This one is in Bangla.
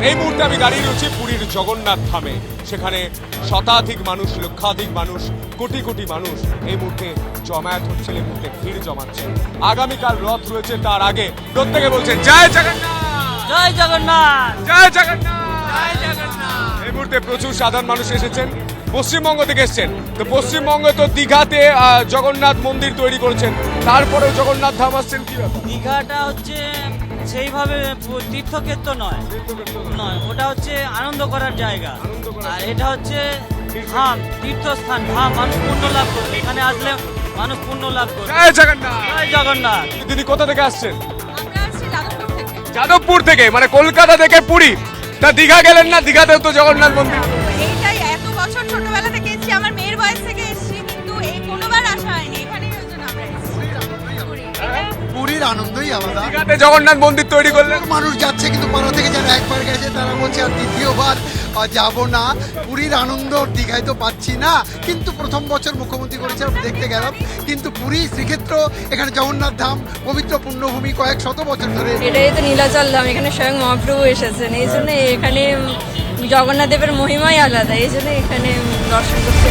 এই মুহূর্তে আমি দাঁড়িয়ে রয়েছি পুরীর জগন্নাথ ধামে। সেখানে শতাধিক মানুষ, লক্ষাধিক মানুষ, কোটি কোটি মানুষ এই মুহূর্তে জমায়েত হচ্ছে, এই মুহূর্তে ভিড় জমাচ্ছে। আগামীকাল রথ রয়েছে, তার আগে প্রত্যেকে বলছেন জয় জগন্নাথ, জয় জগন্নাথ, জয় জগন্নাথ, জয় জগন্নাথ। এই মুহূর্তে প্রচুর সাধারণ মানুষ এসেছেন, পশ্চিমবঙ্গ থেকে এসেছেন। তো পশ্চিমবঙ্গে তো দীঘাতে জগন্নাথ মন্দির তৈরি করেছেন, তারপরেও জগন্নাথ ধাম আসছেন, কি ব্যাপার? দীঘাটা হচ্ছে সেইভাবে তীর্থক্ষেত্র নয়, ওটা হচ্ছে আনন্দ করার জায়গা। আনন্দ করার আর এটা হচ্ছে ধাম, তীর্থস্থান, ধাম। মানুষ পুণ্য লাভ করবে, এখানে আসলে মানুষ পুণ্য লাভ করবে। জয় জগন্নাথ। জয় জগন্নাথ। দিদি কোথা থেকে আসছেন? আমরা আসছি যাদবপুর থেকে। যাদবপুর থেকে, মানে কলকাতা থেকে পুরী। তা দীঘা গেলেন না? দীঘাতেও তো জগন্নাথ মন্দির। এইটাই এত বছর ছোটবেলা থেকে এসেছি, আমার মেয়ের বয়স থেকে এসেছি, কিন্তু এই কোনোবার আসা হয়নি। এখানেই ওই জন্য আমরা এসেছি। পুরী। পুরীর আনন্দই আলাদা। দীঘাতে জগন্নাথ মন্দির তৈরি করলেন, মানুষ যাচ্ছে, কিন্তু পাড়া থেকে যারা একবার গেছে তারা বলছে আর দ্বিতীয়বার যাব না। পুরীর আনন্দ দীঘায় তো পাচ্ছি না, কিন্তু প্রথম বছর মুখ্যমন্ত্রী করেছে, আমরা দেখতে গেলাম। কিন্তু পুরী শ্রীক্ষেত্র, এখানে জগন্নাথ ধাম, পবিত্র পুণ্যভূমি, কয়েক শত বছর ধরে। এটাই তো নীলাচল ধাম, এখানে স্বয়ং মহাপ্রভু এসেছেন, এই জন্য এখানে জগন্নাথ দেবের মহিমাই আলাদা, এই জন্য এখানে দর্শন করতে